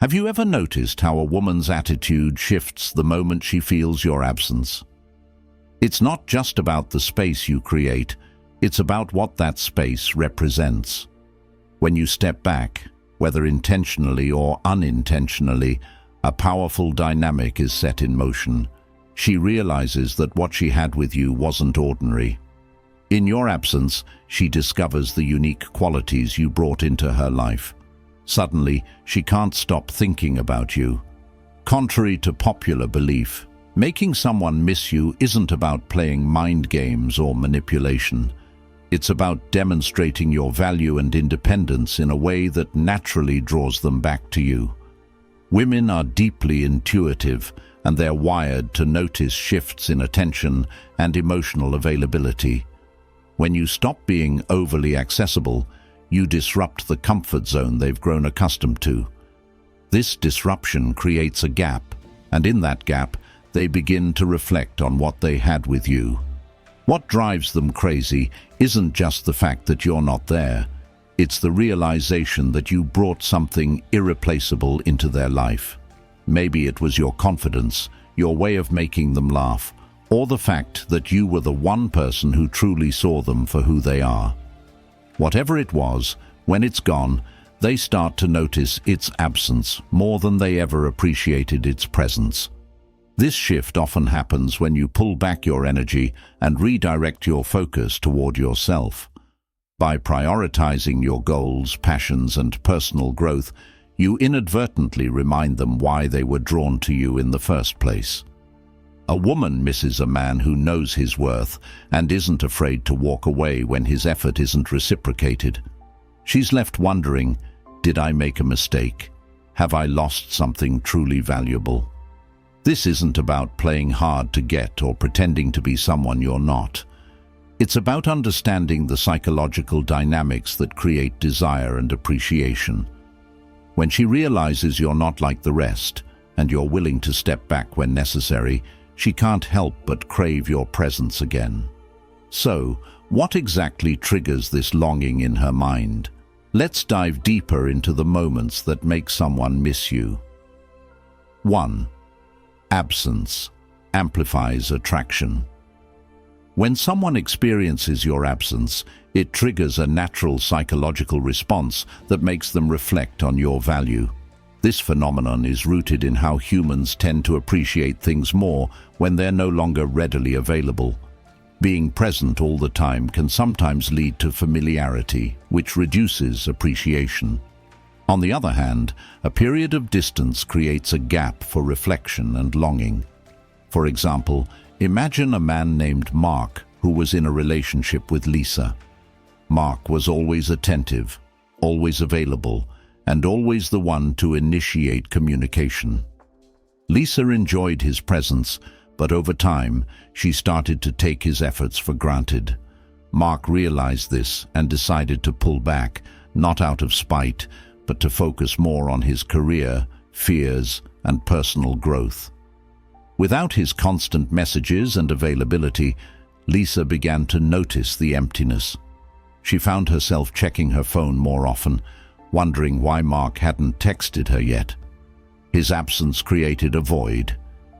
Have you ever noticed how a woman's attitude shifts the moment she feels your absence? It's not just about the space you create, it's about what that space represents. When you step back, whether intentionally or unintentionally, a powerful dynamic is set in motion. She realizes that what she had with you wasn't ordinary. In your absence, she discovers the unique qualities you brought into her life. Suddenly, she can't stop thinking about you. Contrary to popular belief, making someone miss you isn't about playing mind games or manipulation. It's about demonstrating your value and independence in a way that naturally draws them back to you. Women are deeply intuitive, and they're wired to notice shifts in attention and emotional availability. When you stop being overly accessible, you disrupt the comfort zone they've grown accustomed to. This disruption creates a gap, and in that gap, they begin to reflect on what they had with you. What drives them crazy isn't just the fact that you're not there. It's the realization that you brought something irreplaceable into their life. Maybe it was your confidence, your way of making them laugh, or the fact that you were the one person who truly saw them for who they are. Whatever it was, when it's gone, they start to notice its absence more than they ever appreciated its presence. This shift often happens when you pull back your energy and redirect your focus toward yourself. By prioritizing your goals, passions, and personal growth, you inadvertently remind them why they were drawn to you in the first place. A woman misses a man who knows his worth and isn't afraid to walk away when his effort isn't reciprocated. She's left wondering, did I make a mistake? Have I lost something truly valuable? This isn't about playing hard to get or pretending to be someone you're not. It's about understanding the psychological dynamics that create desire and appreciation. When she realizes you're not like the rest, and you're willing to step back when necessary, she can't help but crave your presence again. So, what exactly triggers this longing in her mind? Let's dive deeper into the moments that make someone miss you. 1. Absence amplifies attraction. When someone experiences your absence, it triggers a natural psychological response that makes them reflect on your value. This phenomenon is rooted in how humans tend to appreciate things more when they're no longer readily available. Being present all the time can sometimes lead to familiarity, which reduces appreciation. On the other hand, a period of distance creates a gap for reflection and longing. For example, imagine a man named Mark who was in a relationship with Lisa. Mark was always attentive, always available, and always the one to initiate communication. Lisa enjoyed his presence, but over time, she started to take his efforts for granted. Mark realized this and decided to pull back, not out of spite, but to focus more on his career, fears, and personal growth. Without his constant messages and availability, Lisa began to notice the emptiness. She found herself checking her phone more often, wondering why Mark hadn't texted her yet. His absence created a void,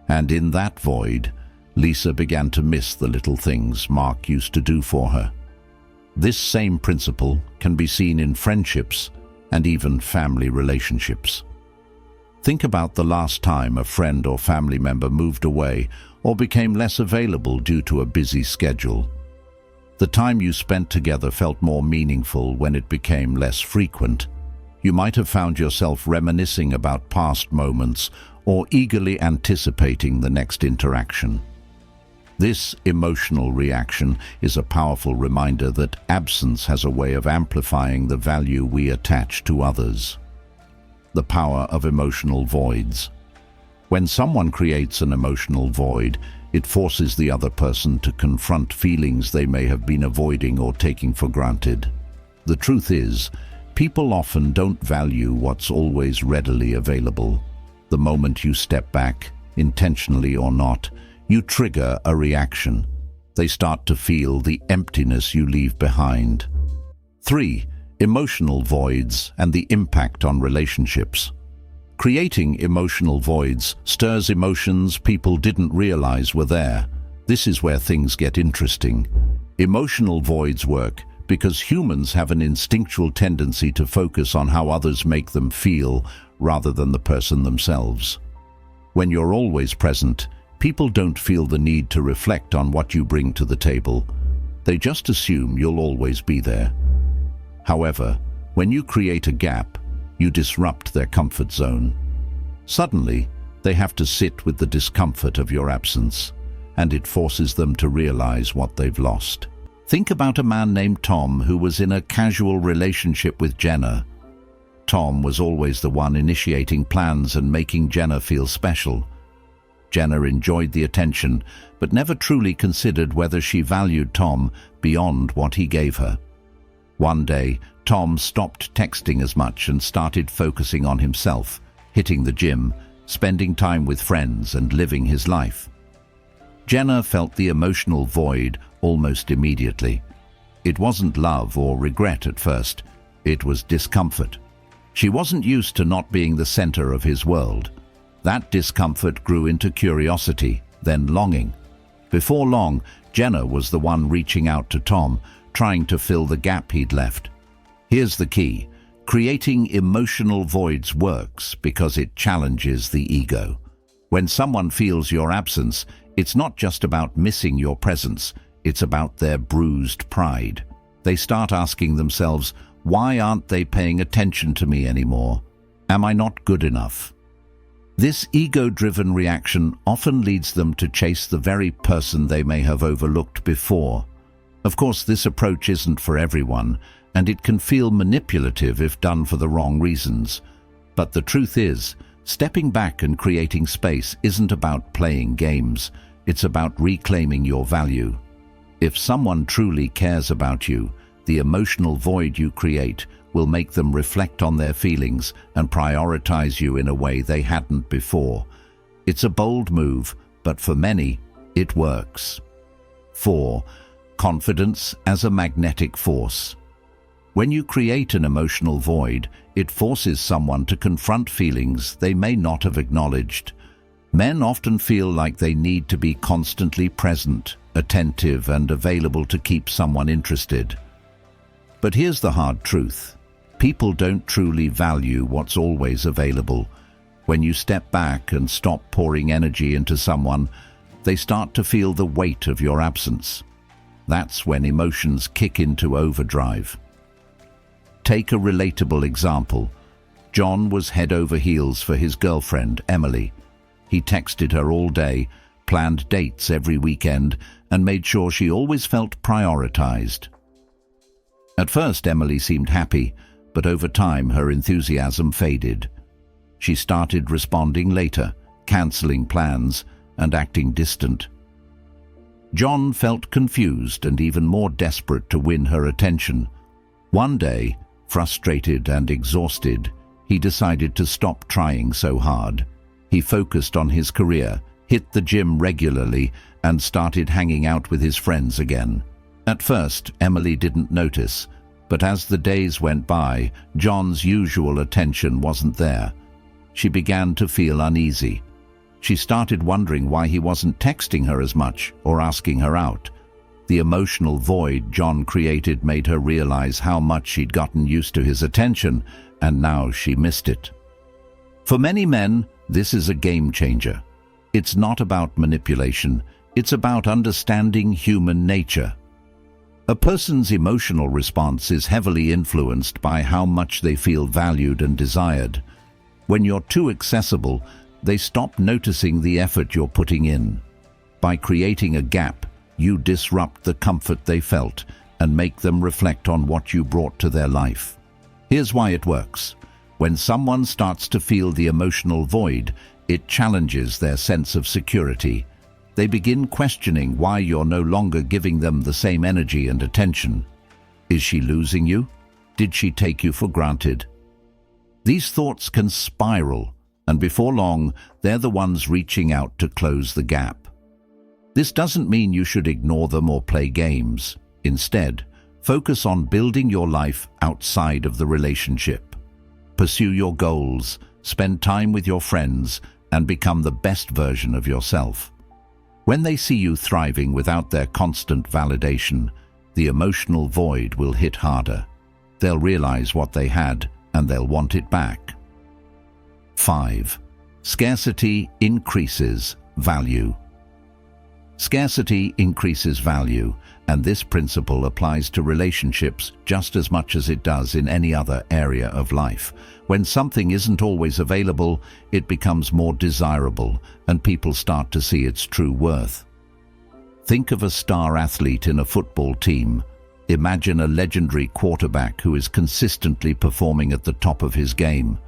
and in that void, Lisa began to miss the little things Mark used to do for her. This same principle can be seen in friendships and even family relationships. Think about the last time a friend or family member moved away or became less available due to a busy schedule. The time you spent together felt more meaningful when it became less frequent. You might have found yourself reminiscing about past moments or eagerly anticipating the next interaction. This emotional reaction is a powerful reminder that absence has a way of amplifying the value we attach to others. The power of emotional voids. When someone creates an emotional void, it forces the other person to confront feelings they may have been avoiding or taking for granted. The truth is, people often don't value what's always readily available. The moment you step back, intentionally or not, you trigger a reaction. They start to feel the emptiness you leave behind. 3. Emotional voids and the impact on relationships. Creating emotional voids stirs emotions people didn't realize were there. This is where things get interesting. Emotional voids work because humans have an instinctual tendency to focus on how others make them feel rather than the person themselves. When you're always present, people don't feel the need to reflect on what you bring to the table. They just assume you'll always be there. However, when you create a gap, you disrupt their comfort zone. Suddenly, they have to sit with the discomfort of your absence, and it forces them to realize what they've lost. Think about a man named Tom who was in a casual relationship with Jenna. Tom was always the one initiating plans and making Jenna feel special. Jenna enjoyed the attention, but never truly considered whether she valued Tom beyond what he gave her. One day, Tom stopped texting as much and started focusing on himself, hitting the gym, spending time with friends and living his life. Jenna felt the emotional void almost immediately. It wasn't love or regret at first, it was discomfort. She wasn't used to not being the center of his world. That discomfort grew into curiosity, then longing. Before long, Jenna was the one reaching out to Tom, trying to fill the gap he'd left. Here's the key. Creating emotional voids works because it challenges the ego. When someone feels your absence, it's not just about missing your presence, it's about their bruised pride. They start asking themselves, why aren't they paying attention to me anymore? Am I not good enough? This ego-driven reaction often leads them to chase the very person they may have overlooked before. Of course, this approach isn't for everyone, and it can feel manipulative if done for the wrong reasons. But the truth is, stepping back and creating space isn't about playing games, it's about reclaiming your value. If someone truly cares about you, the emotional void you create will make them reflect on their feelings and prioritize you in a way they hadn't before. It's a bold move, but for many, it works. 4. Confidence as a magnetic force. When you create an emotional void, it forces someone to confront feelings they may not have acknowledged. Men often feel like they need to be constantly present, attentive, and available to keep someone interested. But here's the hard truth. People don't truly value what's always available. When you step back and stop pouring energy into someone, they start to feel the weight of your absence. That's when emotions kick into overdrive. Take a relatable example. John was head over heels for his girlfriend, Emily. He texted her all day, planned dates every weekend, and made sure she always felt prioritized. At first, Emily seemed happy, but over time her enthusiasm faded. She started responding later, canceling plans, and acting distant. John felt confused and even more desperate to win her attention. One day, frustrated and exhausted, he decided to stop trying so hard. He focused on his career, hit the gym regularly, and started hanging out with his friends again. At first, Emily didn't notice, but as the days went by, John's usual attention wasn't there. She began to feel uneasy. She started wondering why he wasn't texting her as much or asking her out. The emotional void John created made her realize how much she'd gotten used to his attention, and now she missed it. For many men, this is a game changer. It's not about manipulation, it's about understanding human nature. A person's emotional response is heavily influenced by how much they feel valued and desired. When you're too accessible, they stop noticing the effort you're putting in. By creating a gap, you disrupt the comfort they felt and make them reflect on what you brought to their life. Here's why it works. When someone starts to feel the emotional void, it challenges their sense of security. They begin questioning why you're no longer giving them the same energy and attention. Is she losing you? Did she take you for granted? These thoughts can spiral, and before long, they're the ones reaching out to close the gap. This doesn't mean you should ignore them or play games. Instead, focus on building your life outside of the relationship. Pursue your goals, spend time with your friends, and become the best version of yourself. When they see you thriving without their constant validation, the emotional void will hit harder. They'll realize what they had, and they'll want it back. 5. Scarcity increases value. Scarcity increases value, and this principle applies to relationships just as much as it does in any other area of life. When something isn't always available, it becomes more desirable, and people start to see its true worth. Think of a star athlete in a football team. Imagine a legendary quarterback who is consistently performing at the top of his game.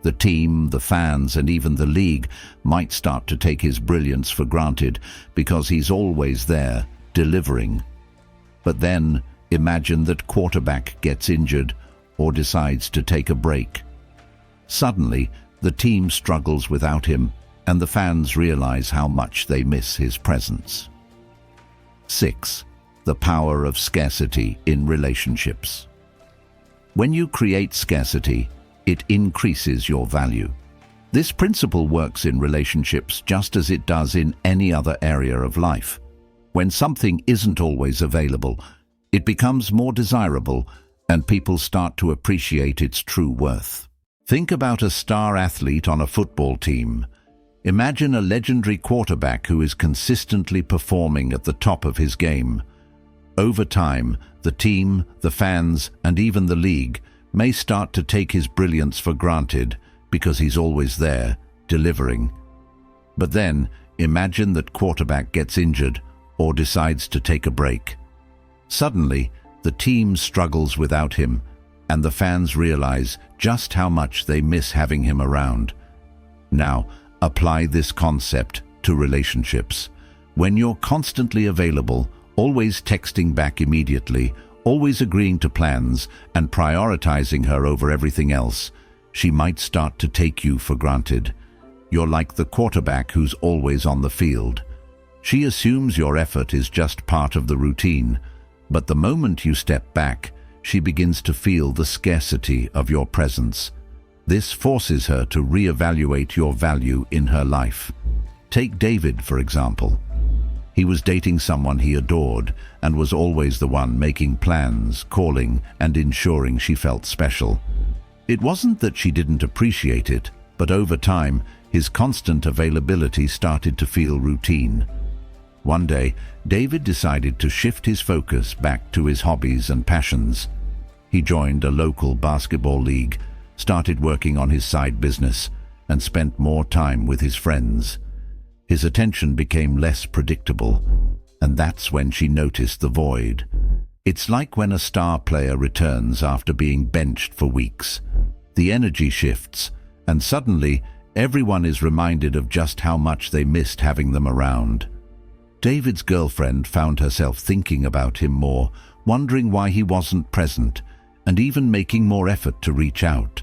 The team, the fans, and even the league might start to take his brilliance for granted because he's always there, delivering. But then, imagine that quarterback gets injured or decides to take a break. Suddenly, the team struggles without him, and the fans realize how much they miss his presence. 6. The power of scarcity in relationships. When you create scarcity, it increases your value. This principle works in relationships just as it does in any other area of life. When something isn't always available, it becomes more desirable, and people start to appreciate its true worth. Think about a star athlete on a football team. Imagine a legendary quarterback who is consistently performing at the top of his game. Over time, the team, the fans, and even the league may start to take his brilliance for granted because he's always there, delivering. But then, imagine that quarterback gets injured or decides to take a break. Suddenly, the team struggles without him, and the fans realize just how much they miss having him around. Now, apply this concept to relationships. When you're constantly available, always texting back immediately, always agreeing to plans, and prioritizing her over everything else, she might start to take you for granted. You're like the quarterback who's always on the field. She assumes your effort is just part of the routine, but the moment you step back, she begins to feel the scarcity of your presence. This forces her to reevaluate your value in her life. Take David, for example. He was dating someone he adored and was always the one making plans, calling, and ensuring she felt special. It wasn't that she didn't appreciate it, but over time, his constant availability started to feel routine. One day, David decided to shift his focus back to his hobbies and passions. He joined a local basketball league, started working on his side business, and spent more time with his friends. His attention became less predictable, and that's when she noticed the void. It's like when a star player returns after being benched for weeks. The energy shifts, and suddenly everyone is reminded of just how much they missed having them around. David's girlfriend found herself thinking about him more, wondering why he wasn't present, and even making more effort to reach out.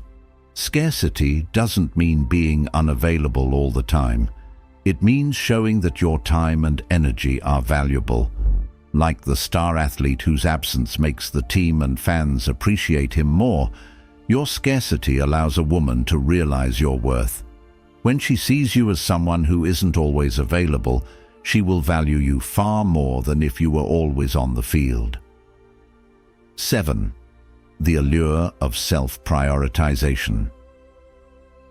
Scarcity doesn't mean being unavailable all the time. It means showing that your time and energy are valuable. Like the star athlete whose absence makes the team and fans appreciate him more, your scarcity allows a woman to realize your worth. When she sees you as someone who isn't always available, she will value you far more than if you were always on the field. 7. The allure of self-prioritization.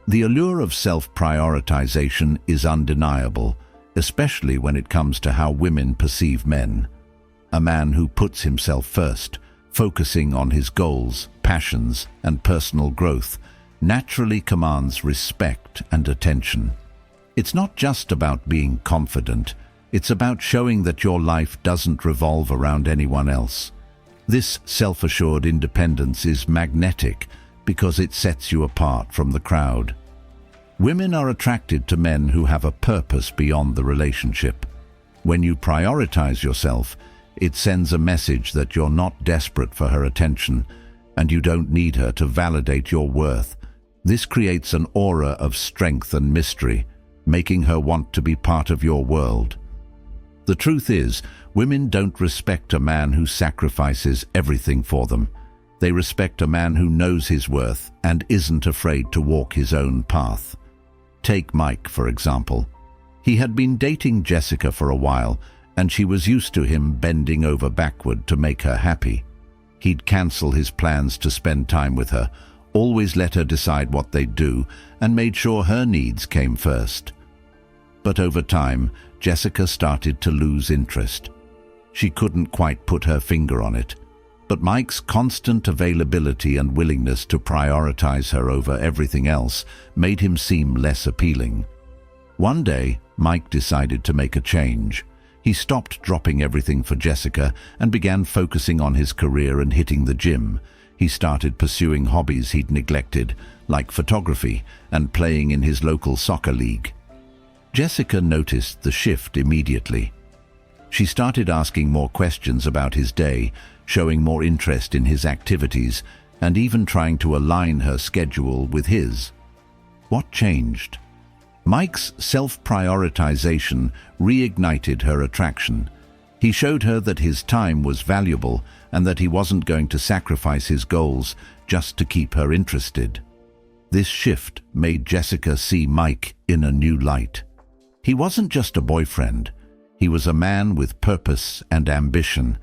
The allure of self-prioritization is undeniable, especially when it comes to how women perceive men. A man who puts himself first, focusing on his goals, passions, and personal growth, naturally commands respect and attention. It's not just about being confident, it's about showing that your life doesn't revolve around anyone else. This self-assured independence is magnetic because it sets you apart from the crowd. Women are attracted to men who have a purpose beyond the relationship. When you prioritize yourself, it sends a message that you're not desperate for her attention, and you don't need her to validate your worth. This creates an aura of strength and mystery, making her want to be part of your world. The truth is, women don't respect a man who sacrifices everything for them. They respect a man who knows his worth and isn't afraid to walk his own path. Take Mike, for example. He had been dating Jessica for a while, and she was used to him bending over backward to make her happy. He'd cancel his plans to spend time with her, always let her decide what they'd do, and made sure her needs came first. But over time, Jessica started to lose interest. She couldn't quite put her finger on it, but Mike's constant availability and willingness to prioritize her over everything else made him seem less appealing. One day, Mike decided to make a change. He stopped dropping everything for Jessica and began focusing on his career and hitting the gym. He started pursuing hobbies he'd neglected, like photography and playing in his local soccer league. Jessica noticed the shift immediately. She started asking more questions about his day, showing more interest in his activities, and even trying to align her schedule with his. What changed? Mike's self-prioritization reignited her attraction. He showed her that his time was valuable and that he wasn't going to sacrifice his goals just to keep her interested. This shift made Jessica see Mike in a new light. He wasn't just a boyfriend. He was a man with purpose and ambition.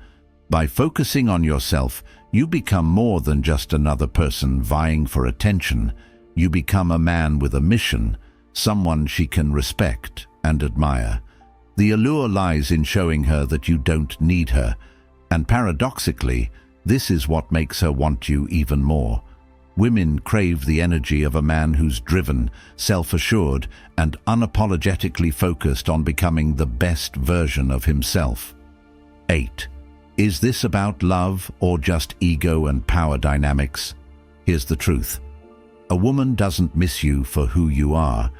By focusing on yourself, you become more than just another person vying for attention. You become a man with a mission, someone she can respect and admire. The allure lies in showing her that you don't need her, and paradoxically, this is what makes her want you even more. Women crave the energy of a man who's driven, self-assured, and unapologetically focused on becoming the best version of himself. 8. Is this about love or just ego and power dynamics? Here's the truth. A woman doesn't miss you for who you are.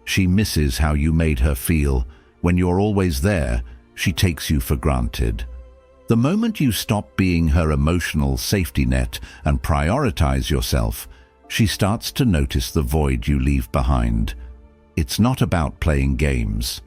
She misses how you made her feel. When you're always there, she takes you for granted. The moment you stop being her emotional safety net and prioritize yourself, she starts to notice the void you leave behind. It's not about playing games.